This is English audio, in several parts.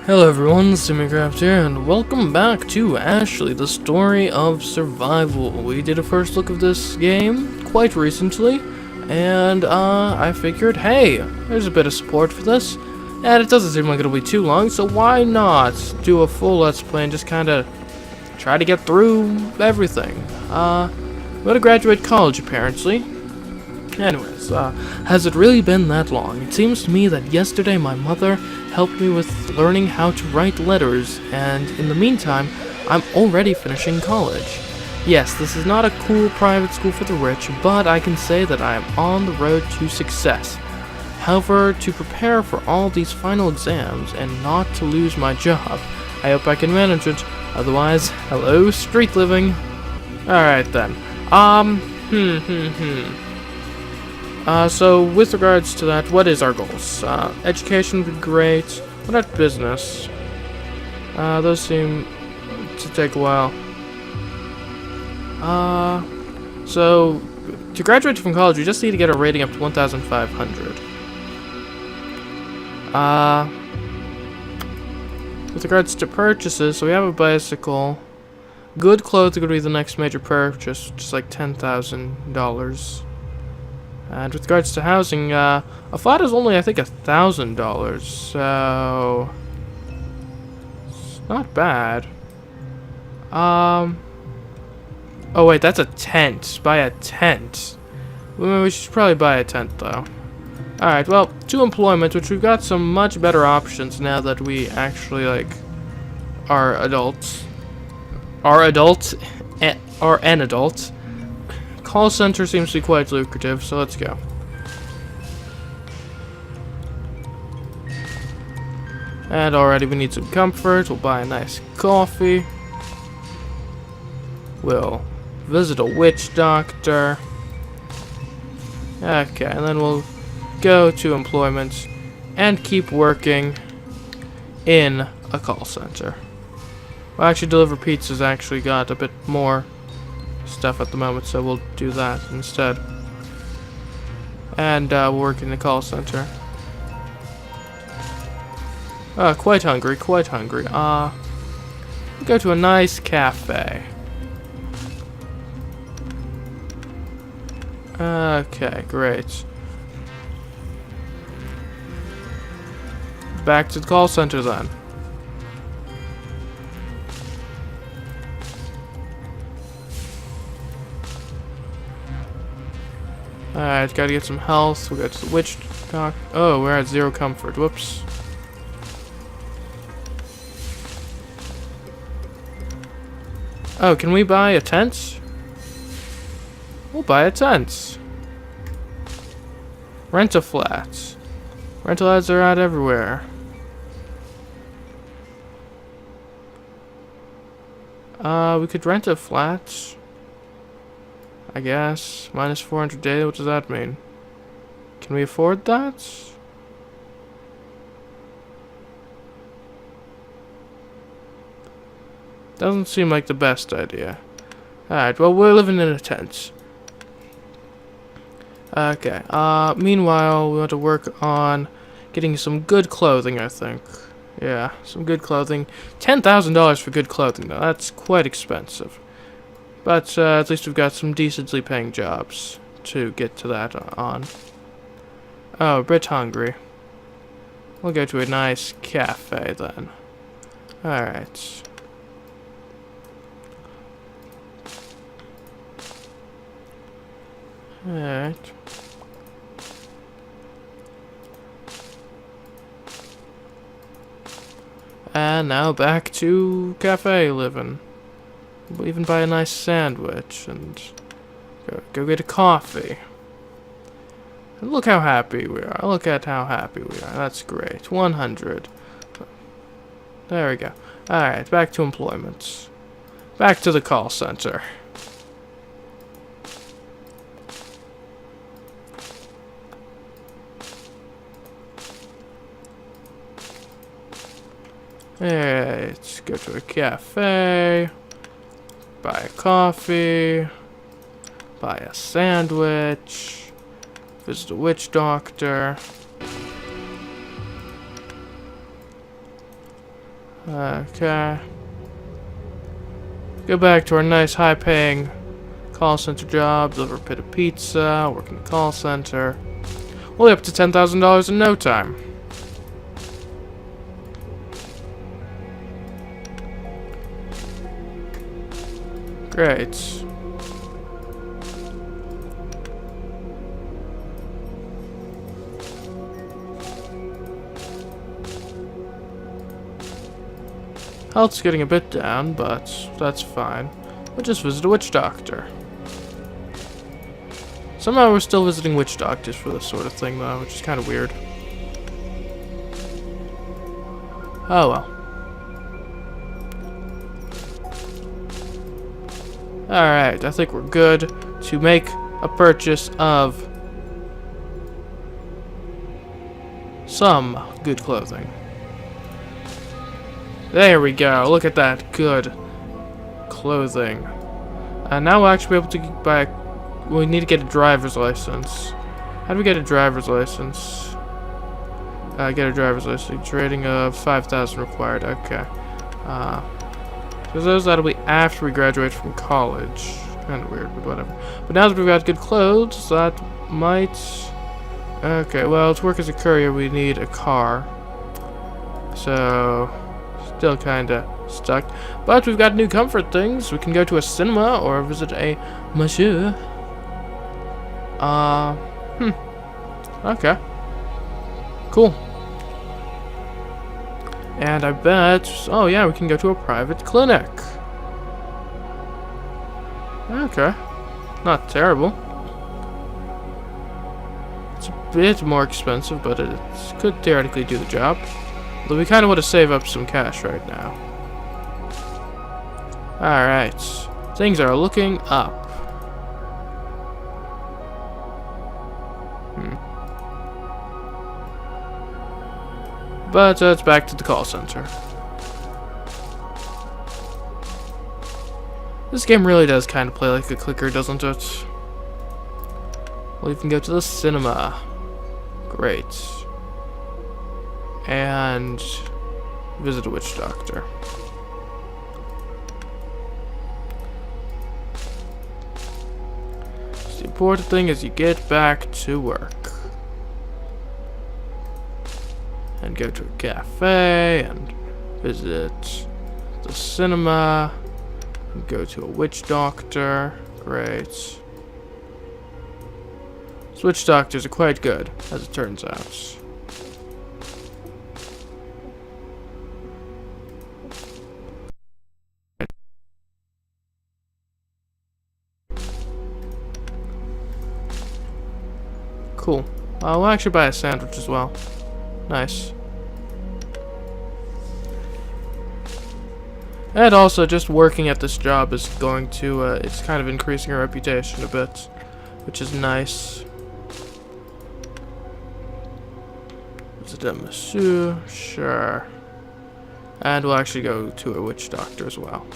Hello everyone, Simmycraft here, and welcome back to Ashley, the story of survival. We did a first look of this game quite recently, and I figured, hey, there's a bit of support for this, and it doesn't seem like it'll be too long, so why not do a full Let's Play and just kinda try to get through everything. I'm gonna graduate college apparently. Anyways, has it really been that long? It seems to me that yesterday my mother helped me with learning how to write letters, and in the meantime, I'm already finishing college. Yes, this is not a cool private school for the rich, but I can say that I am on the road to success. However, to prepare for all these final exams and not to lose my job, I hope I can manage it. Otherwise, hello, street living. Alright then. So with regards to that, what is our goals? Education would be great. What about business? Those seem to take a while. So to graduate from college, we just need to get a rating up to 1,500. With regards to purchases, so we have a bicycle. Good clothing would be the next major purchase, just like $10,000. And with regards to housing, a flat is only, I think, $1,000, so it's not bad. Oh wait, that's a tent. Buy a tent. We should probably buy a tent, though. Alright, well, to employment, which we've got some much better options now that we actually, like, are adults. Are an adult. Call center seems to be quite lucrative, so let's go. And already we need some comfort. We'll buy a nice coffee. We'll visit a witch doctor. Okay, and then we'll go to employment and keep working in a call center. Well, actually, deliver pizzas actually got a bit more stuff at the moment, so we'll do that instead. And we'll work in the call center. Quite hungry, quite hungry. Go to a nice cafe. Okay, great. Back to the call center then. Alright, gotta get some health. We'll go to the witch doc. Oh, we're at 0 comfort. Whoops. Oh, can we buy a tent? We'll buy a tent. Rent a flat. Rental ads are out everywhere. We could rent a flat, I guess. Minus 400 data, what does that mean? Can we afford that? Doesn't seem like the best idea. Alright, well, we're living in a tent. Okay, meanwhile, we want to work on getting some good clothing, I think. Yeah, some good clothing. $10,000 for good clothing, though. That's quite expensive. But at least we've got some decently paying jobs to get to that on. Oh, a bit hungry. We'll go to a nice cafe then. Alright. Alright. And now back to cafe living. We'll even buy a nice sandwich and go get a coffee. And look how happy we are. Look at how happy we are. That's great. 100. There we go. Alright, back to employment. Back to the call center. Alright, let's go to a cafe. Buy a coffee. Buy a sandwich. Visit a witch doctor. Okay. Go back to our nice high-paying call center job, deliver a bit of pizza, work in the call center. We'll be up to $10,000 in no time. Great. Health's getting a bit down, but that's fine. We'll just visit a witch doctor. Somehow we're still visiting witch doctors for this sort of thing, though, which is kind of weird. Oh well. Alright, I think we're good to make a purchase of some good clothing. There we go, look at that, good clothing. And now we'll actually be able to buy, we need to get a driver's license. How do we get a driver's license? Get a driver's license, rating of 5,000 required, okay. So those, that'll be after we graduate from college. Kind of weird, but whatever. But now that we've got good clothes, that might... Okay, well, to work as a courier, we need a car. So... Still kind of stuck. But we've got new comfort things. We can go to a cinema or visit a monsieur. Okay. Cool. And I bet... Oh, yeah, we can go to a private clinic. Okay. Not terrible. It's a bit more expensive, but it could theoretically do the job. But we kind of want to save up some cash right now. Alright. Things are looking up. But it's back to the call center. This game really does kind of play like a clicker, doesn't it? We'll even go to the cinema. Great. And visit a witch doctor. So the important thing is you get back to work. And go to a cafe and visit the cinema and go to a witch doctor. Great. These witch doctors are quite good, as it turns out. Cool. We'll actually buy a sandwich as well. Nice. And also, just working at this job is going to, it's kind of increasing our reputation a bit, which is nice. Is it a monsieur? Sure. And we'll actually go to a witch doctor as well.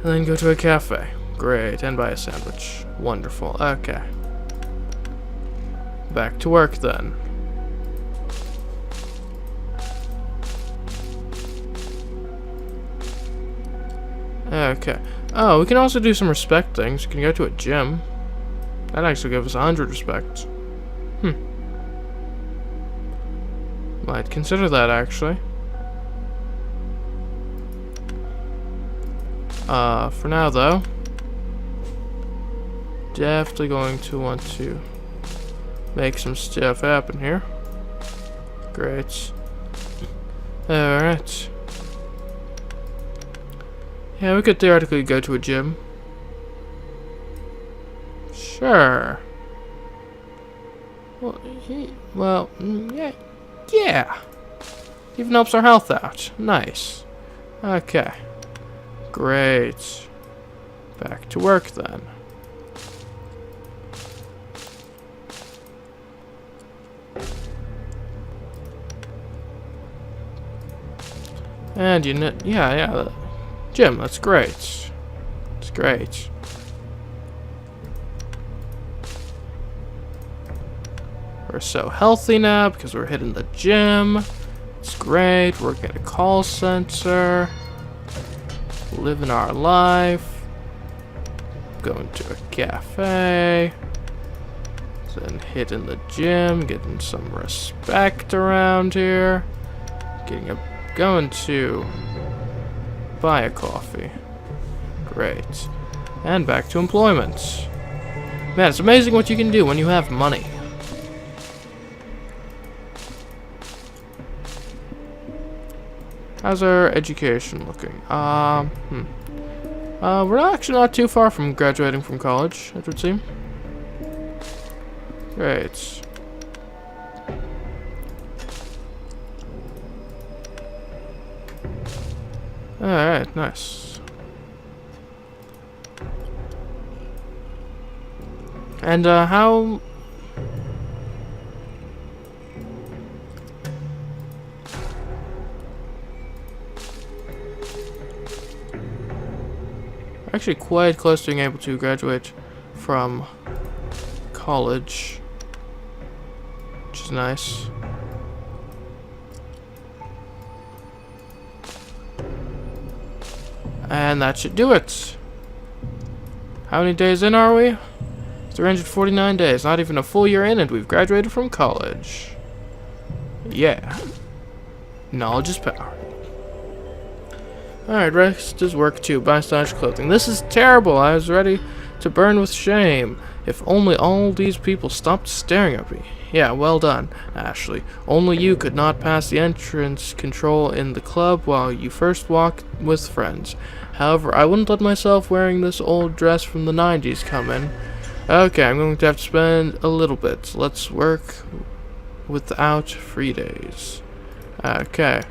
And then go to a cafe. Great. And buy a sandwich. Wonderful. Okay. Back to work then. Okay. Oh, we can also do some respect things. We can go to a gym. That actually gives us 100 respect. Might consider that, actually. For now, though, definitely going to want to make some stuff happen here. Great. Alright. Yeah, we could theoretically go to a gym. Sure. Well, yeah. Yeah. Even helps our health out. Nice. Okay. Great. Back to work then. And you know, yeah. Gym, that's great. It's great. We're so healthy now because we're hitting the gym. It's great. Work at a call center. Living our life. Going to a cafe. Then hitting the gym. Getting some respect around here. Going to buy a coffee. Great. And back to employment. Man, it's amazing what you can do when you have money. How's our education looking? We're actually not too far from graduating from college, it would seem. Great. Alright, nice. And, how... Actually quite close to being able to graduate from college, which is nice. And that should do it. How many days in are we? 349 days. Not even a full year in and we've graduated from college. Yeah. Knowledge is power. Alright, rest is work too. Buy stylish clothing. This is terrible. I was ready to burn with shame. If only all these people stopped staring at me. Yeah, well done, Ashley. Only you could not pass the entrance control in the club while you first walked with friends. However, I wouldn't let myself wearing this old dress from the 90s come in. Okay, I'm going to have to spend a little bit. Let's work without free days. Okay.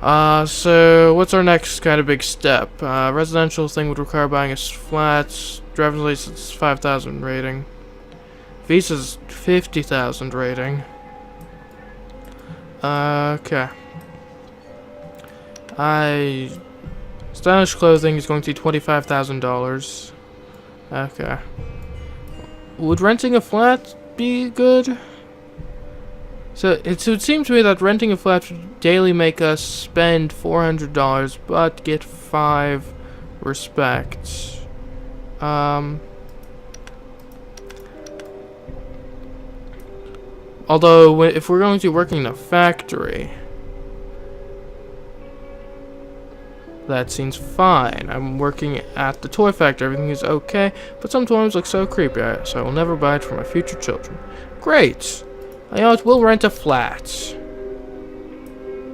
So what's our next kind of big step? Residential thing would require buying a flat. Driver's license 5,000 rating. Visa's 50,000 rating. Okay. Stylish clothing is going to be $25,000. Okay. Would renting a flat be good? So it would seem to me that renting a flat would daily make us spend $400, but get 5 respect. Although if we're going to be working in a factory, that seems fine. I'm working at the toy factory. Everything is okay, but some toys look so creepy, so I will never buy it for my future children. Great. We'll rent a flat.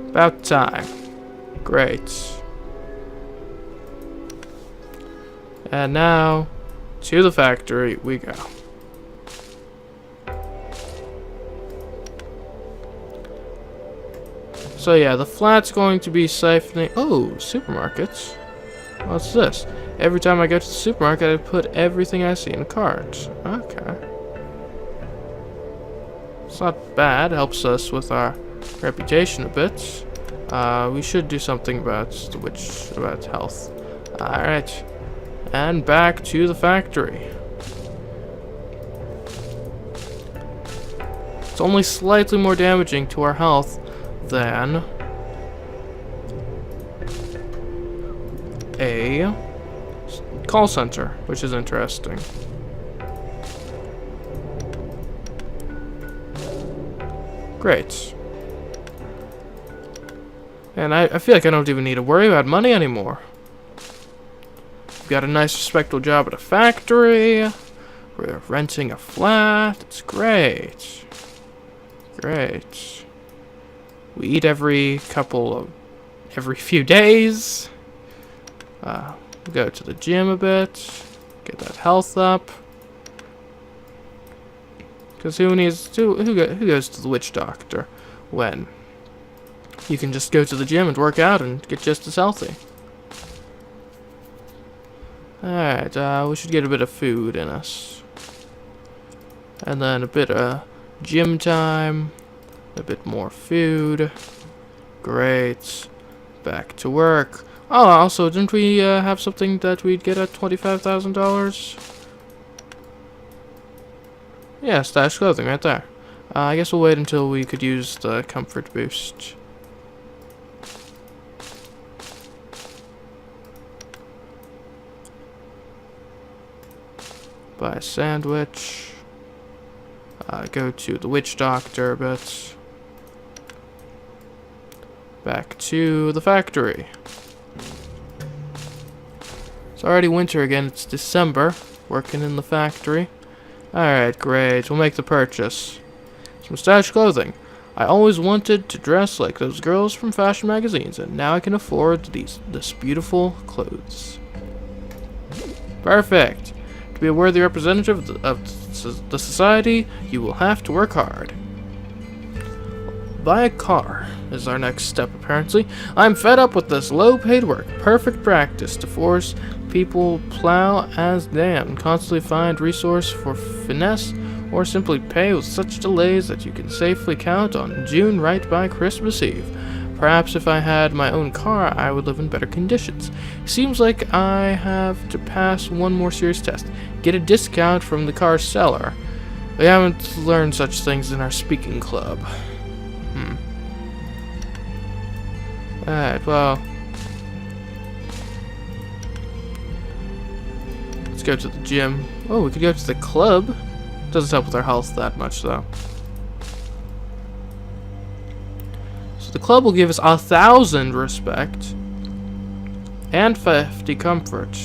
About time. Great. And now, to the factory we go. So yeah, the flat's going to be siphoning... Oh, supermarkets. What's this? Every time I go to the supermarket, I put everything I see in a cart. Okay. It's not bad. Helps us with our reputation a bit. We should do something about about health. Alright. And back to the factory. It's only slightly more damaging to our health than a call center, which is interesting. Great. And I feel like I don't even need to worry about money anymore. We've got a nice respectable job at a factory. We're renting a flat. It's great. Great. We eat every few days. Go to the gym a bit. Get that health up. Because who goes to the witch doctor when you can just go to the gym and work out and get just as healthy? Alright, we should get a bit of food in us. And then a bit of gym time. A bit more food. Great. Back to work. Oh, also, didn't we have something that we'd get at $25,000? Yeah, stylish clothing right there. I guess we'll wait until we could use the comfort boost. Buy a sandwich. Go to the witch doctor a bit. Back to the factory. It's already winter again. It's December. Working in the factory. Alright, great. We'll make the purchase. Some stylish clothing. I always wanted to dress like those girls from fashion magazines, and now I can afford this beautiful clothes. Perfect. To be a worthy representative of the society, you will have to work hard. Buy a car is our next step, apparently. I'm fed up with this low-paid work. Perfect practice to force people plow as damn. Constantly find resource for finesse, or simply pay with such delays that you can safely count on June right by Christmas Eve. Perhaps if I had my own car, I would live in better conditions. Seems like I have to pass one more serious test. Get a discount from the car seller. We haven't learned such things in our speaking club. Alright, well. Let's go to the gym. Oh, we could go to the club. Doesn't help with our health that much, though. So the club will give us 1,000 respect. And 50 comfort.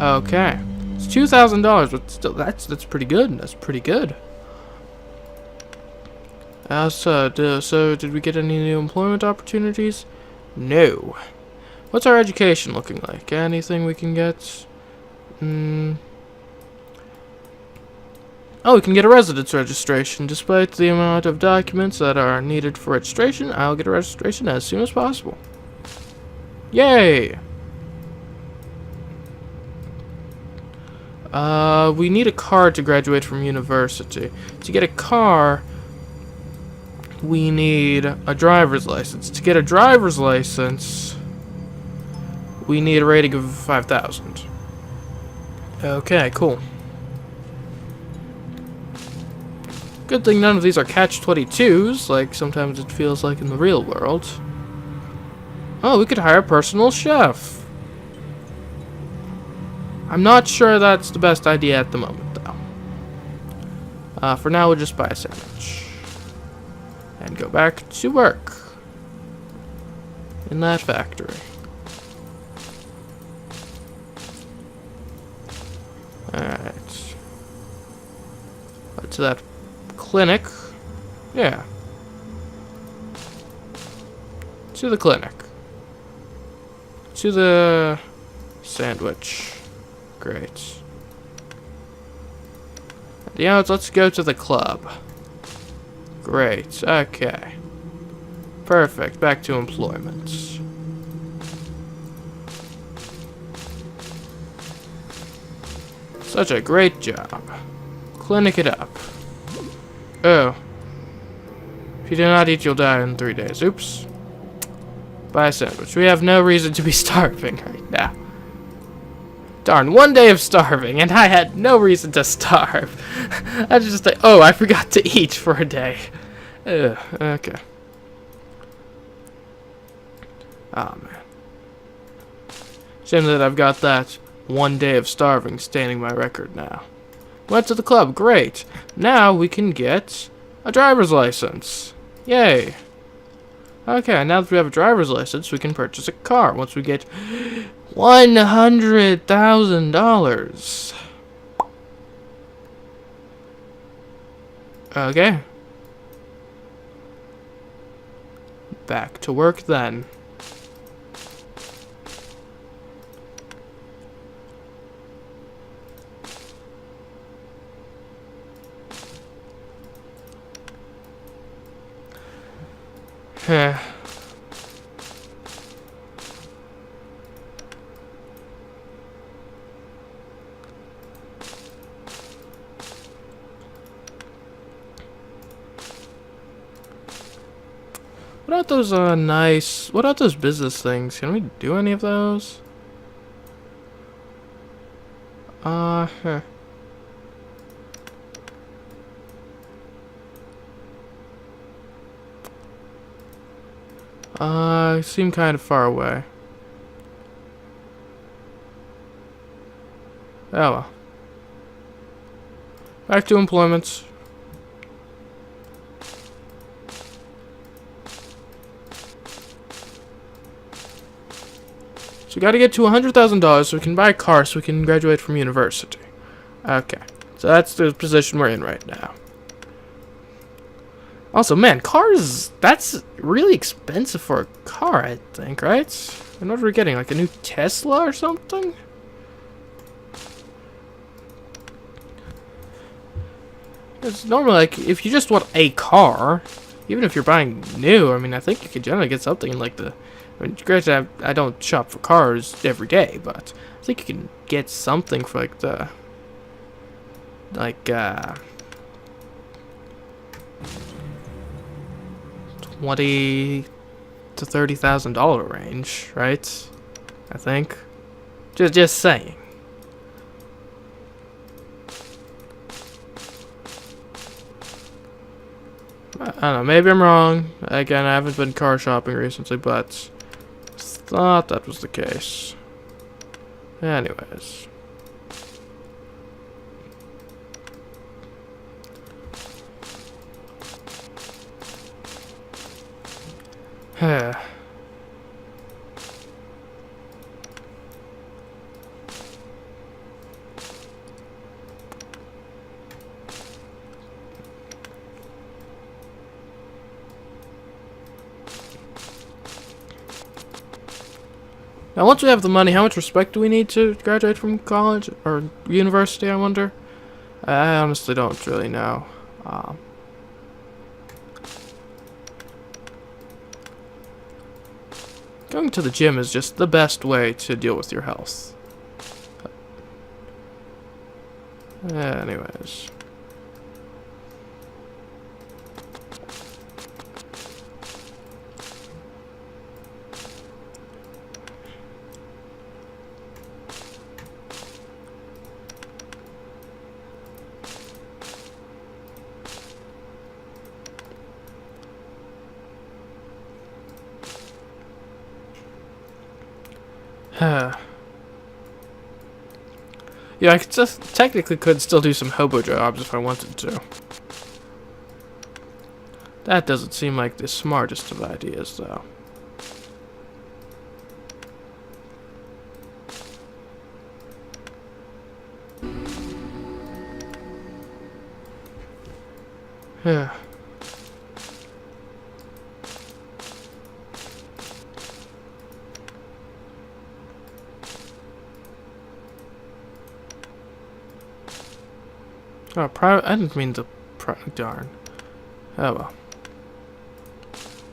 Okay. It's $2,000, but still, that's pretty good. That's pretty good. So did we get any new employment opportunities? No. What's our education looking like? Anything we can get? Oh, we can get a residence registration. Despite the amount of documents that are needed for registration, I'll get a registration as soon as possible. Yay! We need a car to graduate from university. To get a car, we need a driver's license. To get a driver's license, we need a rating of 5,000. Okay, cool. Good thing none of these are catch-22s, like sometimes it feels like in the real world. Oh, we could hire a personal chef. I'm not sure that's the best idea at the moment, though. For now, we'll just buy a sandwich. And go back to work. In that factory. Alright. To that clinic. Yeah. To the clinic. To the sandwich. Great. Yeah, let's go to the club. Great. Okay. Perfect. Back to employment. Such a great job. Clinic it up. Oh. If you do not eat, you'll die in 3 days. Oops. Buy a sandwich. We have no reason to be starving right now. Darn, 1 day of starving, and I had no reason to starve. I just like, oh, I forgot to eat for a day. Ugh, okay. Oh, man. Shame that I've got that 1 day of starving staining my record now. Went to the club, great. Now we can get a driver's license. Yay. Okay, now that we have a driver's license, we can purchase a car once we get $100,000. Okay. Back to work then. Heh. What about those what about those business things? Can we do any of those? Huh. Seem kind of far away. Oh well. Back to employment. So we gotta get to $100,000 so we can buy a car so we can graduate from university. Okay. So that's the position we're in right now. Also, man, cars, that's really expensive for a car, I think, right? And what are we getting, like a new Tesla or something? It's normally like, if you just want a car, even if you're buying new, I mean, I think you could generally get something in like the... I mean, granted, I don't shop for cars every day, but I think you can get something for like the... Like, $20,000 to $30,000 range, right? I think. Just saying. I don't know. Maybe I'm wrong. Again, I haven't been car shopping recently, but thought that was the case. Anyways. Now, once we have the money, how much respect do we need to graduate from college or university, I wonder? I honestly don't really know. Going to the gym is just the best way to deal with your health. Anyways. Yeah, I technically could still do some hobo jobs if I wanted to. That doesn't seem like the smartest of ideas, though. Yeah. Oh, private. I didn't mean to. Darn. Oh well.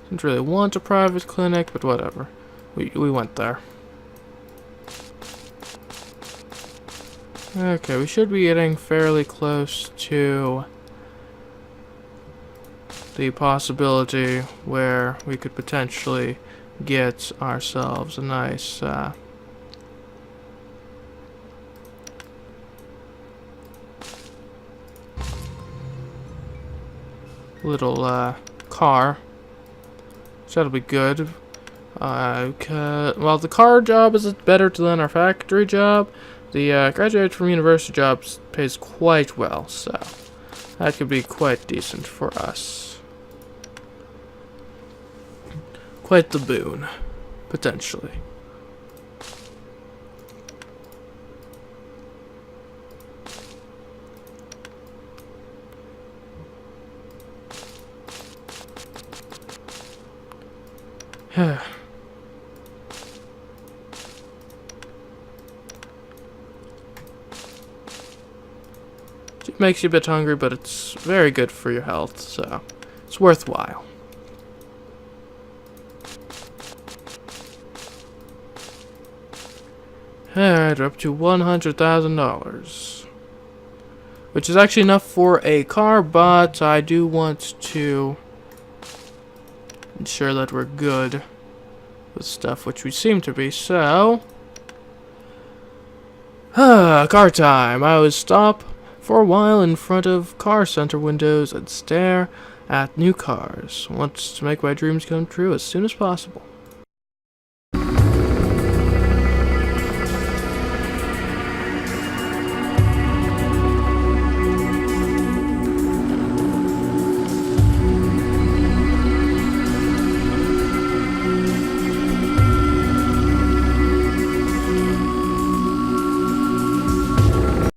Didn't really want a private clinic, but whatever. We went there. Okay, we should be getting fairly close to the possibility where we could potentially get ourselves a nice little car. So that'll be good. Well, the car job is better than our factory job. The graduate from university jobs pays quite well, so that could be quite decent for us. Quite the boon, potentially. It makes you a bit hungry, but it's very good for your health, so it's worthwhile. Alright, we're up to $100,000. Which is actually enough for a car, but I do want to ensure that we're good with stuff, which we seem to be, so... car time! I would stop for a while in front of car center windows and stare at new cars. Want to make my dreams come true as soon as possible.